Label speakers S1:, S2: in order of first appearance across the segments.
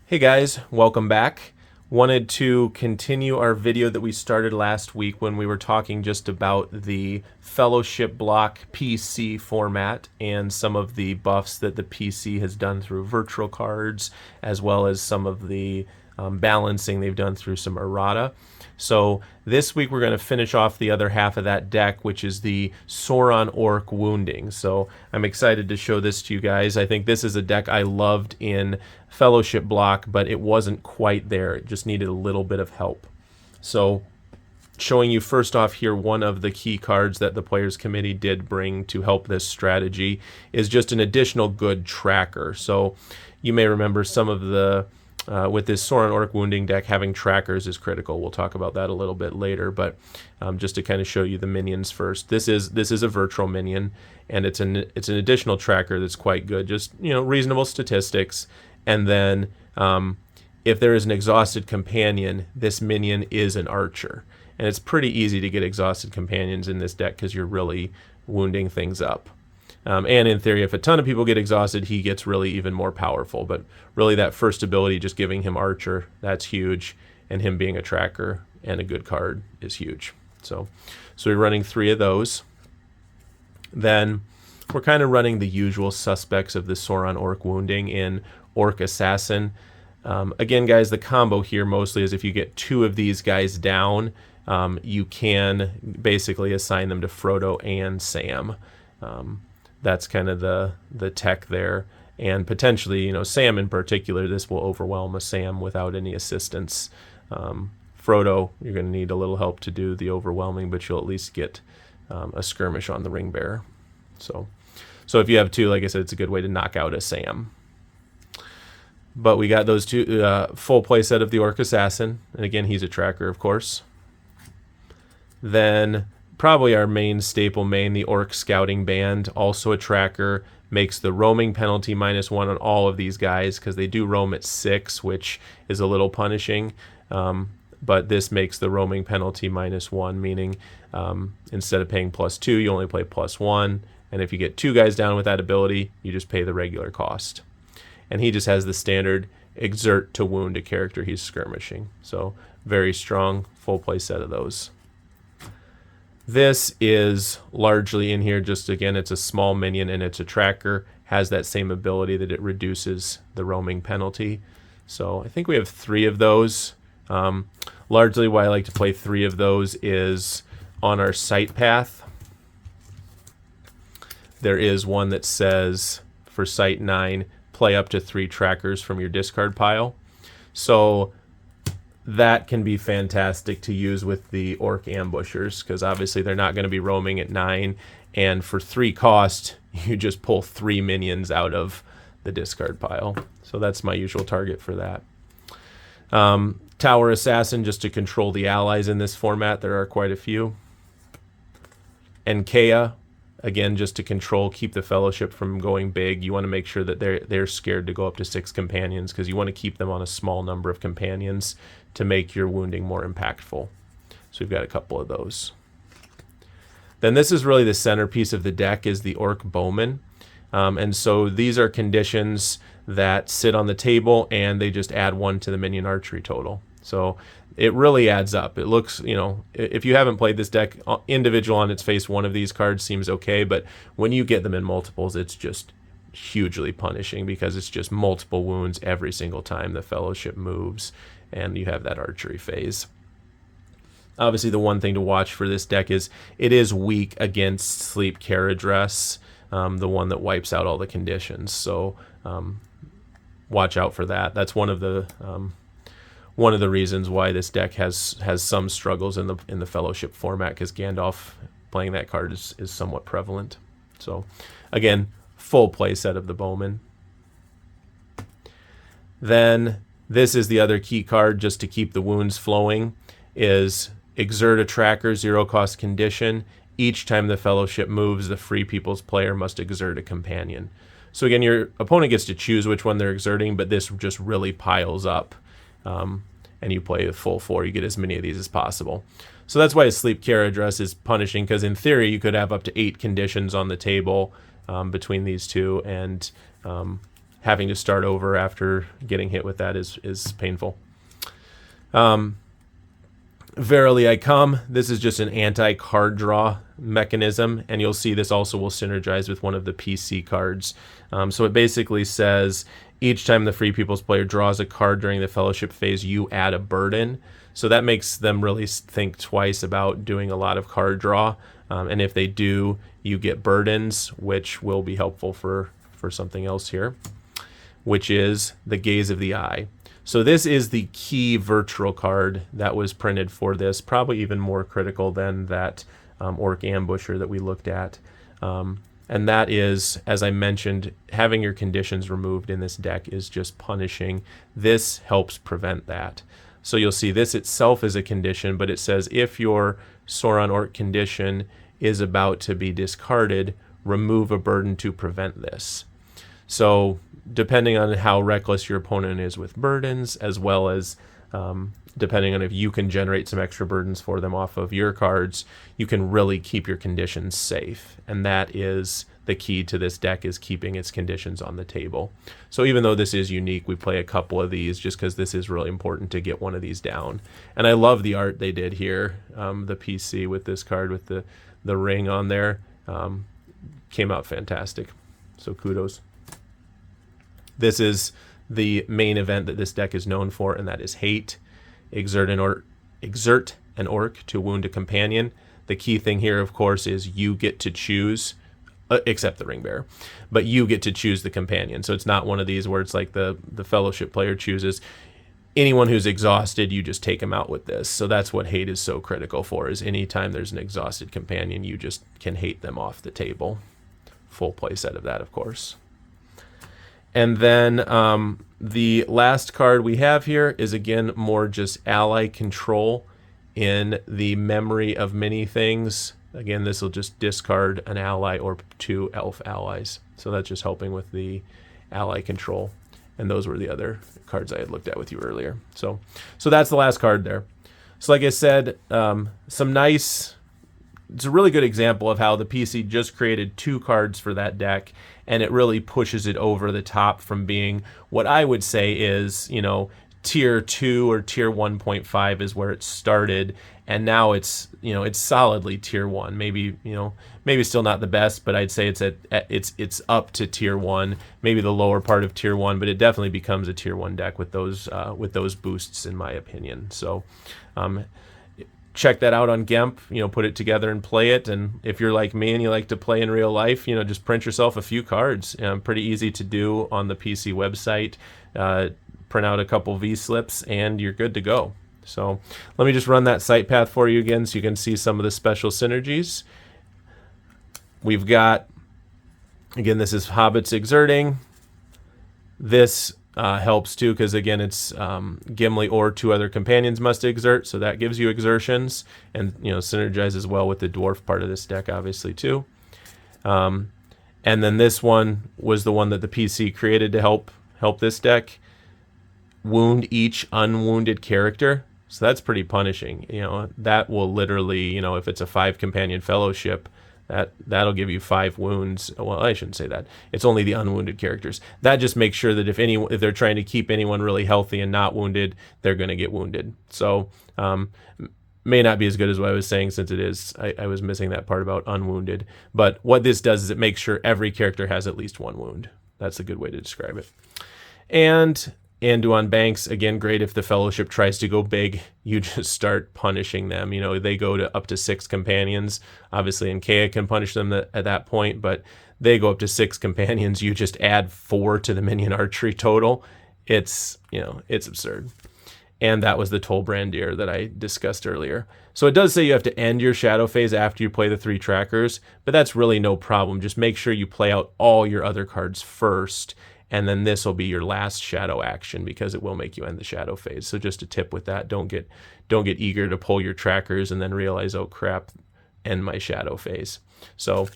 S1: Hey guys, welcome back. Wanted to continue our video that we started last week when we were talking just about the Fellowship Block PC format and some of the buffs that the PC has done through virtual cards, as well as some of the balancing they've done through some errata. So this week we're going to finish off the other half of that deck, which is the Sauron Orc Wounding. So I'm excited to show this to you guys. I think this is a deck I loved in Fellowship Block, but it wasn't quite there. It just needed a little bit of help. So showing you first off here, one of the key cards that the Players Committee did bring to help this strategy is just an additional good tracker. So you may remember some of the with this Sauron Orc Wounding deck, having trackers is critical. We'll talk about that a little bit later, but just to kind of show you the minions first. This is a virtual minion, and it's an additional tracker that's quite good. Just, you know, reasonable statistics, and then if there is an exhausted companion, this minion is an archer, and it's pretty easy to get exhausted companions in this deck because you're really wounding things up. And in theory, if a ton of people get exhausted, he gets really even more powerful. But really that first ability, just giving him Archer, that's huge. And him being a tracker and a good card is huge. So we're running 3 of those. Then we're kind of running the usual suspects of the Sauron Orc Wounding in Orc Assassin. Again, guys, the combo here mostly is if you get 2 of these guys down, you can basically assign them to Frodo and Sam. That's kind of the tech there, and potentially, you know, Sam in particular, this will overwhelm a Sam without any assistance. Frodo, you're going to need a little help to do the overwhelming, but you'll at least get a skirmish on the ring bearer. So if you have 2, like I said, it's a good way to knock out a Sam. But we got those 2 full play set of the Orc Assassin, and again, he's a tracker, of course. Then probably our main staple main, the Orc Scouting Band, also a tracker, makes the roaming penalty -1 on all of these guys because they do roam at 6, which is a little punishing. But this makes the roaming penalty -1, meaning instead of paying +2, you only play +1. And if you get 2 guys down with that ability, you just pay the regular cost. And he just has the standard exert to wound a character he's skirmishing. So very strong, full play set of those. This is largely in here, just again, it's a small minion and it's a tracker, has that same ability that it reduces the roaming penalty. So I think we have 3 of those. Largely why I like to play 3 of those is on our site path. There is one that says for site 9, play up to 3 trackers from your discard pile. So that can be fantastic to use with the Orc Ambushers, because obviously they're not going to be roaming at 9, and for 3 cost, you just pull 3 minions out of the discard pile. So that's my usual target for that. Tower Assassin, just to control the allies in this format. There are quite a few. And Kea, again, just to control, keep the Fellowship from going big. You want to make sure that they're scared to go up to 6 companions, because you want to keep them on a small number of companions to make your wounding more impactful. So we've got a couple of those. Then this is really the centerpiece of the deck, is the Orc Bowman. And so these are conditions that sit on the table, and they just add 1 to the minion archery total. So it really adds up. It looks, you know, if you haven't played this deck, individual on its face, one of these cards seems okay, but when you get them in multiples, it's just hugely punishing, because it's just multiple wounds every single time the Fellowship moves, and you have that archery phase. Obviously, the one thing to watch for this deck is it is weak against Sleep Carriage Dress, the one that wipes out all the conditions. So watch out for that. That's one of the reasons why this deck has some struggles in the Fellowship format, because Gandalf playing that card is somewhat prevalent. So again, full play set of the Bowman. Then this is the other key card, just to keep the wounds flowing, is exert a tracker, 0 cost condition. Each time the Fellowship moves, the Free People's player must exert a companion. So again, your opponent gets to choose which one they're exerting, but this just really piles up. And you play a full 4, you get as many of these as possible. So that's why a Sleep Care Address is punishing, because in theory you could have up to 8 conditions on the table between these 2, and having to start over after getting hit with that is painful. Verily I Come. This is just an anti-card draw mechanism, and you'll see this also will synergize with one of the PC cards. So it basically says each time the Free People's player draws a card during the Fellowship phase, you add a burden. So that makes them really think twice about doing a lot of card draw. And if they do, you get burdens, which will be helpful for something else here, which is the Gaze of the Eye. So this is the key virtual card that was printed for this, probably even more critical than that Orc Ambusher that we looked at. And that is, as I mentioned, having your conditions removed in this deck is just punishing. This helps prevent that. So you'll see this itself is a condition, but it says if your Sauron Orc condition is about to be discarded, remove a burden to prevent this. So depending on how reckless your opponent is with burdens, as well as depending on if you can generate some extra burdens for them off of your cards, you can really keep your conditions safe. And that is the key to this deck, is keeping its conditions on the table. So even though this is unique, we play a couple of these just because this is really important to get one of these down. And I love the art they did here. The PC with this card with the ring on there came out fantastic. So kudos. This is the main event that this deck is known for, and that is Hate. Exert an orc to wound a companion. The key thing here, of course, is you get to choose, except the ring bearer, but you get to choose the companion. So it's not one of these where it's like the Fellowship player chooses. Anyone who's exhausted, you just take them out with this. So that's what Hate is so critical for, is anytime there's an exhausted companion, you just can hate them off the table. Full play set of that, of course. And then the last card we have here is, again, more just ally control in the memory of many things. Again, this will just discard an ally or 2 elf allies. So that's just helping with the ally control. And those were the other cards I had looked at with you earlier. So that's the last card there. So like I said, some nice... It's a really good example of how the PC just created 2 cards for that deck, and it really pushes it over the top from being what I would say is, tier 2 or tier 1.5 is where it started, and now it's, it's solidly tier 1. Maybe still not the best, but I'd say it's up to tier 1, maybe the lower part of tier 1, but it definitely becomes a tier 1 deck with those boosts, in my opinion. So check that out on GEMP, put it together and play it. And if you're like me and you like to play in real life, just print yourself a few cards. Pretty easy to do on the PC website. Print out a couple V-slips and you're good to go. So let me just run that site path for you again so you can see some of the special synergies. We've got, again, this is Hobbits exerting. This helps too, because again, it's Gimli or 2 other companions must exert, so that gives you exertions, and synergizes well with the dwarf part of this deck, obviously too. And then this one was the one that the PC created to help this deck. Wound each unwounded character. So that's pretty punishing. That will literally, if it's a 5 companion fellowship, that'll give you 5 wounds. Well, I shouldn't say that. It's only the unwounded characters. That just makes sure that if they're trying to keep anyone really healthy and not wounded, they're going to get wounded. So may not be as good as what I was saying, since it is. I was missing that part about unwounded. But what this does is it makes sure every character has at least 1 wound. That's a good way to describe it. And Anduin Banks, again, great if the Fellowship tries to go big. You just start punishing them. They go to up to 6 companions. Obviously, Ankea can punish them at that point, but they go up to 6 companions. You just add 4 to the minion archery total. It's absurd. And that was the Toll Brandir that I discussed earlier. So it does say you have to end your shadow phase after you play the 3 trackers, but that's really no problem. Just make sure you play out all your other cards first, and then this will be your last shadow action, because it will make you end the shadow phase. So just a tip with that, don't get eager to pull your trackers and then realize, oh crap, end my shadow phase. So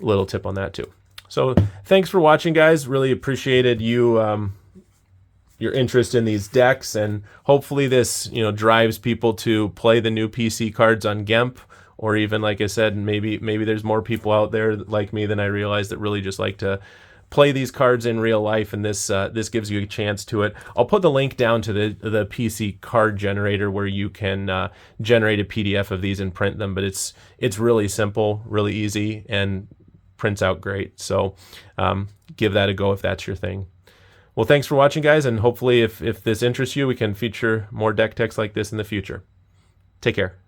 S1: little tip on that too. So thanks for watching, guys. Really appreciated you your interest in these decks, and hopefully this drives people to play the new PC cards on GEMP, or even, like I said, maybe there's more people out there like me than I realized that really just like to play these cards in real life, and this gives you a chance to it. I'll put the link down to the PC card generator where you can generate a PDF of these and print them, but it's really simple, really easy, and prints out great. So give that a go if that's your thing. Well, thanks for watching, guys, and hopefully if this interests you, we can feature more deck techs like this in the future. Take care.